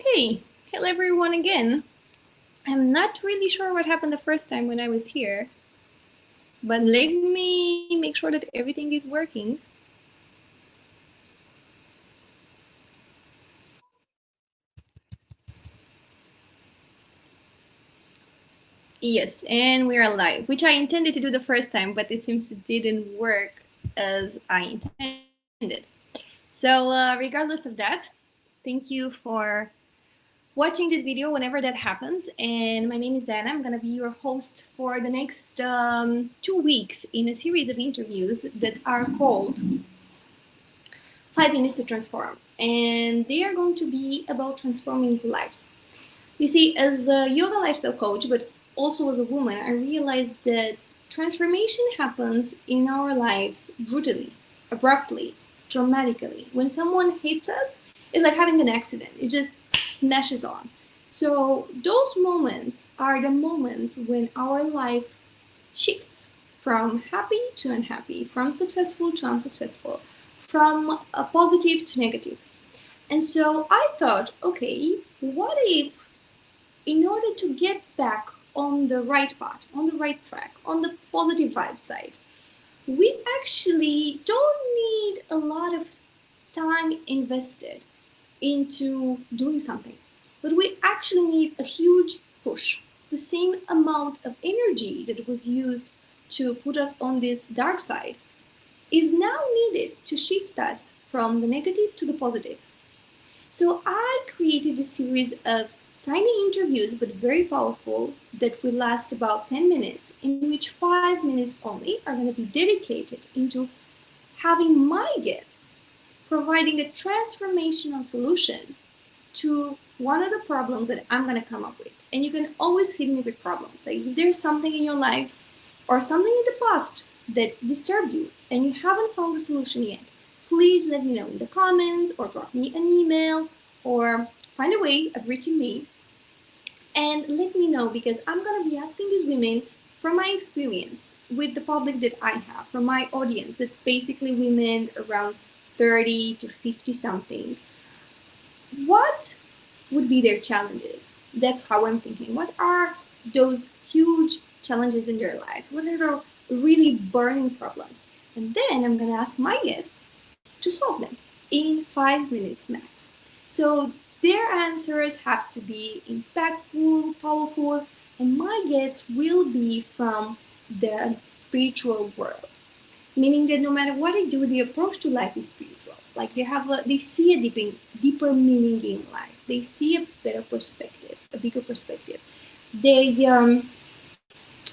Okay, hello everyone again. I'm not really sure what happened the first time when I was here, but let me make sure that everything is working. Yes, and we are live, which I intended to do the first time, but it seems it didn't work as I intended. So, regardless of that, thank you for watching this video whenever that happens. And my name is Daiana. I'm going to be your host for the next 2 weeks in a series of interviews that are called 5 Minutes to Transform. And they are going to be about transforming lives. You see, as a yoga lifestyle coach, but also as a woman, I realized that transformation happens in our lives brutally, abruptly, dramatically. When someone hits us, it's like having an accident. It just smashes on. So those moments are the moments when our life shifts from happy to unhappy, from successful to unsuccessful, from positive to negative. And so I thought, okay, what if in order to get back on the right path, on the right track, on the positive vibe side, we actually don't need a lot of time invested into doing something, but we actually need a huge push. The same amount of energy that was used to put us on this dark side is now needed to shift us from the negative to the positive. So I created a series of tiny interviews, but very powerful, that will last about 10 minutes, in which 5 minutes only are going to be dedicated into having my guests providing a transformational solution to one of the problems that I'm going to come up with. And you can always hit me with problems. Like if there's something in your life or something in the past that disturbed you and you haven't found a solution yet, please let me know in the comments or drop me an email or find a way of reaching me and let me know, because I'm going to be asking these women from my experience with the public that I have, from my audience, that's basically women around 30 to 50 something. What would be their challenges? That's how I'm thinking. What are those huge challenges in their lives? What are the really burning problems? And then I'm going to ask my guests to solve them in 5 minutes max. So their answers have to be impactful, powerful, and my guests will be from the spiritual world, meaning that no matter what I do, the approach to life is spiritual. Like they see a deeper meaning in life. They see a better perspective, a bigger perspective. They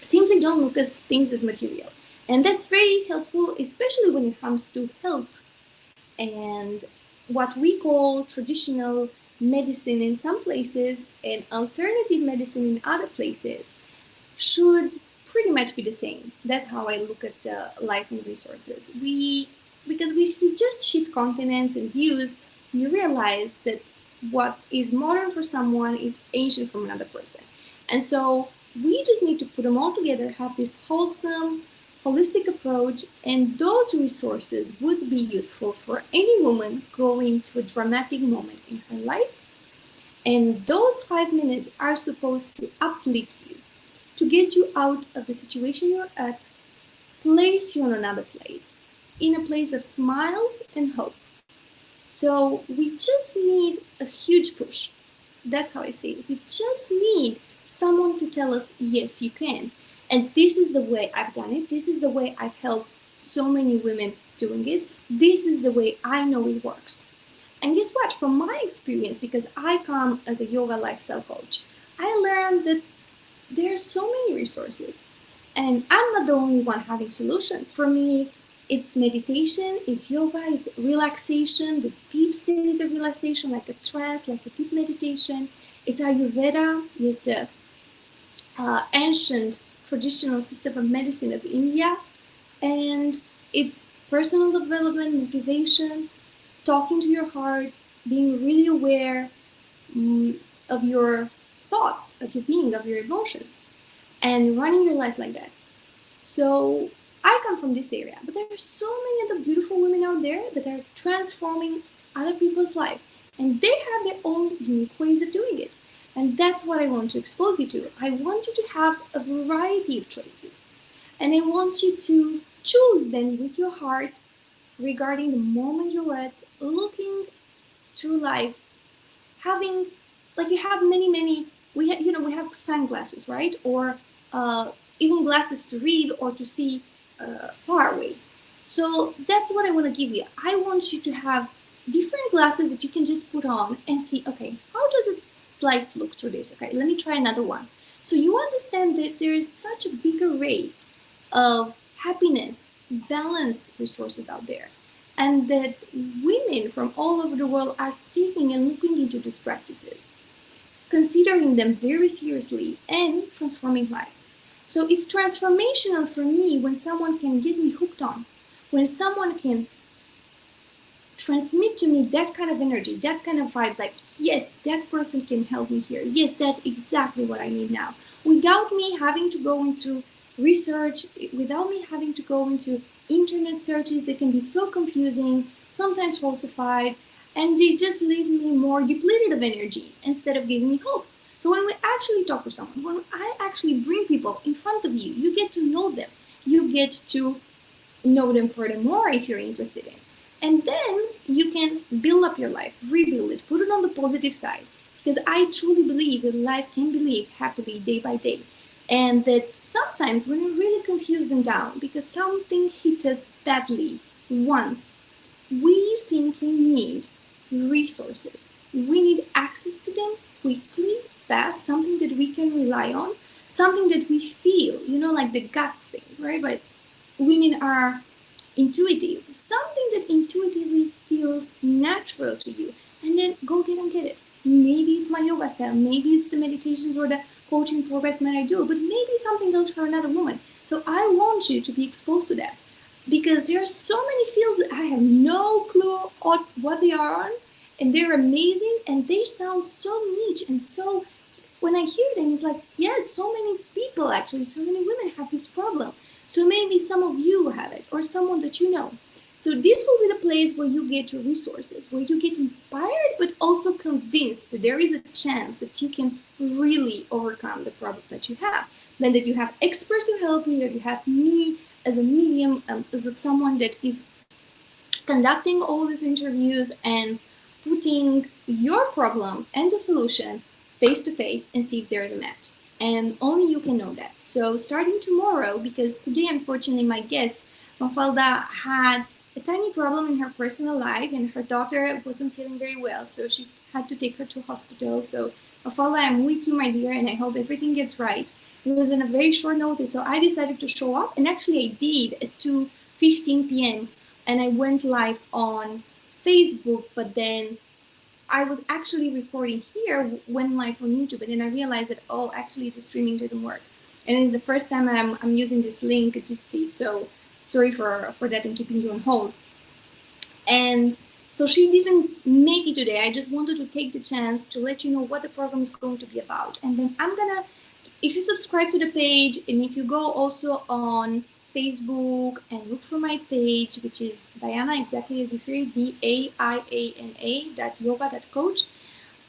simply don't look at things as material, and that's very helpful, especially when it comes to health and what we call traditional medicine in some places and alternative medicine in other places should pretty much be the same. That's how I look at life and resources. Because we just shift continents and views, we realize that what is modern for someone is ancient from another person. And so we just need to put them all together, have this wholesome, holistic approach, and those resources would be useful for any woman going through a dramatic moment in her life. And those 5 minutes are supposed to uplift you, to get you out of the situation you're at, place you in another place, in a place of smiles and hope. So we just need a huge push. That's how I say it. We just need someone to tell us, yes, you can. And this is the way I've done it. This is the way I've helped so many women doing it. This is the way I know it works. And guess what? From my experience, because I come as a yoga lifestyle coach, I learned that there are so many resources. And I'm not the only one having solutions. For me, it's meditation, it's yoga, it's relaxation, the deep state of relaxation, like a trance, like a deep meditation. It's Ayurveda, it's the ancient traditional system of medicine of India. And it's personal development, motivation, talking to your heart, being really aware of your thoughts, of your being, of your emotions, and running your life like that. So I come from this area, but there are so many other beautiful women out there that are transforming other people's life. And they have their own unique ways of doing it. And that's what I want to expose you to. I want you to have a variety of choices. And I want you to choose them with your heart regarding the moment you're at, looking through life, having, like, you have many, we have sunglasses, right? Or even glasses to read or to see far away. So that's what I want to give you. I want you to have different glasses that you can just put on and see, okay, how does it life look through this? Okay, let me try another one. So you understand that there is such a big array of happiness, balance resources out there, and that women from all over the world are taking and looking into these practices, considering them very seriously and transforming lives. So it's transformational for me when someone can get me hooked on, when someone can transmit to me that kind of energy, that kind of vibe, like, yes, that person can help me here. Yes, that's exactly what I need now. Without me having to go into research, without me having to go into internet searches that can be so confusing, sometimes falsified, and they just leave me more depleted of energy instead of giving me hope. So when we actually talk with someone, when I actually bring people in front of you, you get to know them. You get to know them furthermore if you're interested in. And then you can build up your life, rebuild it, put it on the positive side. Because I truly believe that life can be lived happily day by day. And that sometimes when we're really confused and down because something hit us badly once, we simply need resources. We need access to them quickly, fast, something that we can rely on, something that we feel, like the guts thing, right? But women are intuitive, something that intuitively feels natural to you, and then go get and get it. Maybe it's my yoga style, maybe it's the meditations or the coaching progress that I do, but maybe something else for another woman. So I want you to be exposed to that because there are so many fields that I have no clue on what they are on, and they're amazing and they sound so niche and so, when I hear them, it's like, yes, so many people actually, so many women have this problem. So maybe some of you have it or someone that you know. So this will be the place where you get your resources, where you get inspired, but also convinced that there is a chance that you can really overcome the problem that you have. Then that you have experts to help you, that you have me as a medium, as of someone that is conducting all these interviews and putting your problem and the solution face to face and see if there's a match. And only you can know that. So starting tomorrow, because today, unfortunately, my guest, Mafalda, had a tiny problem in her personal life and her daughter wasn't feeling very well. So she had to take her to hospital. So Mafalda, I'm with you, my dear, and I hope everything gets right. It was in a very short notice. So I decided to show up, and actually I did at 2:15 p.m. and I went live on Facebook, but then I was actually recording here, went live on YouTube, and then I realized that, oh, actually the streaming didn't work. And it's the first time I'm using this link, Jitsi, so sorry for that and keeping you on hold. And so she didn't make it today. I just wanted to take the chance to let you know what the program is going to be about. And then I'm gonna, if you subscribe to the page and if you go also on Facebook and look for my page, which is Daiana, exactly as you hear it, DAIANA.yoga.coach,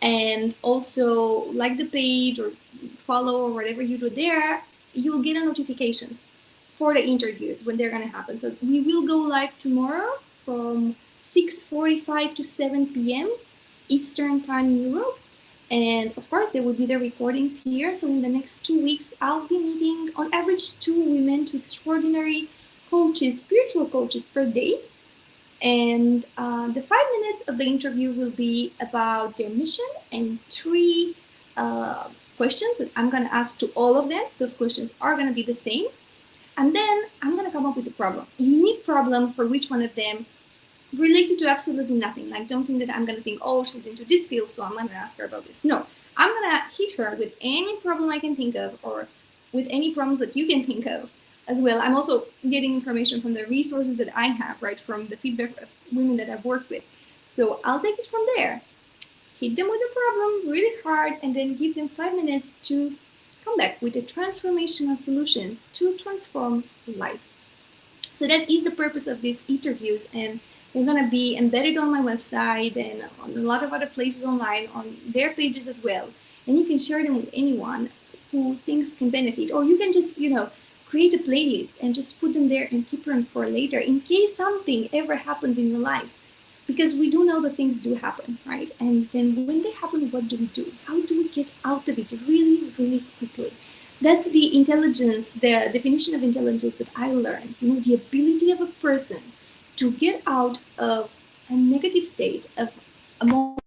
and also like the page or follow or whatever you do there, you'll get a notifications for the interviews when they're going to happen. So we will go live tomorrow from 6:45 to 7 p.m. Eastern Time in Europe. And of course, there will be the recordings here. So in the next 2 weeks, I'll be meeting on average 2 women, 2 extraordinary coaches, spiritual coaches per day. And the 5 minutes of the interview will be about their mission and 3 questions that I'm going to ask to all of them. Those questions are going to be the same. And then I'm going to come up with a problem, a unique problem for which one of them, related to absolutely nothing. Like, don't think that I'm going to think, oh, she's into this field, so I'm going to ask her about this. No, I'm going to hit her with any problem I can think of or with any problems that you can think of as well. I'm also getting information from the resources that I have, right, from the feedback of women that I've worked with. So I'll take it from there, hit them with a problem really hard, and then give them 5 minutes to come back with the transformational solutions to transform lives. So that is the purpose of these interviews, and They're going to be embedded on my website and on a lot of other places online, on their pages as well. And you can share them with anyone who thinks can benefit. Or you can just, create a playlist and just put them there and keep them for later in case something ever happens in your life. Because we do know that things do happen, right? And then when they happen, what do we do? How do we get out of it really, really quickly? That's the intelligence, the definition of intelligence that I learned. The ability of a person to get out of a negative state, of a moment